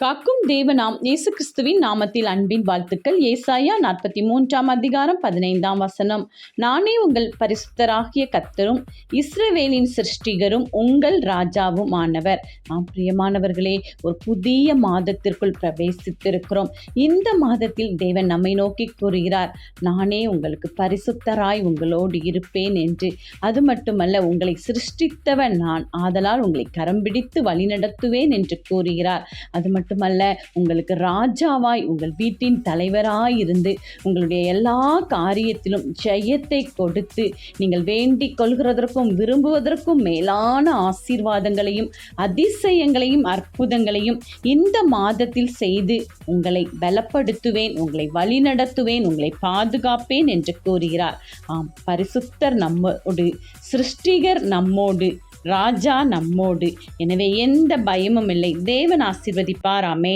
காக்கும் தேவனாம் இயேசு கிறிஸ்துவின் நாமத்தில் அன்பின் வாழ்த்துக்கள். ஏசாயா 43:15 நானே உங்கள் பரிசுத்தராகிய கர்த்தரும் இஸ்ரவேலின் சிருஷ்டிகரும் உங்கள் ராஜாவும் ஆனவர். பிரியமானவர்களே, ஒரு புதிய மாதத்திற்குள் பிரவேசித்திருக்கிறோம். இந்த மாதத்தில் தேவன் நம்மை நோக்கி கூறுகிறார், நானே உங்களுக்கு பரிசுத்தராய் உங்களோடு இருப்பேன் என்று. அது மட்டுமல்ல, உங்களை சிருஷ்டித்தவன் நான், ஆதலால் உங்களை கரம் பிடித்து வழிநடத்துவேன் என்று கூறுகிறார். அது மட்டுமல்ல, உங்களுக்கு ராஜாவாய், உங்கள் வீட்டின் தலைவராய் இருந்து உங்களுடைய எல்லா காரியத்திலும் ஜெயத்தை கொடுத்து நீங்கள் வேண்டிக் கொள்கிறதற்கும் விரும்புவதற்கும் மேலான ஆசீர்வாதங்களையும் அதிசயங்களையும் அற்புதங்களையும் இந்த மாதத்தில் செய்து உங்களை பலப்படுத்துவேன், உங்களை வழிநடத்துவேன், உங்களை பாதுகாப்பேன் என்று கூறுகிறார். பரிசுத்தர் நம்மோடு, சிருஷ்டிகர் நம்மோடு, ராஜா நம்மோடு. எனவே எந்த பயமும் இல்லை. தேவன் ஆசீர்வதிப்பார். ஆமென்.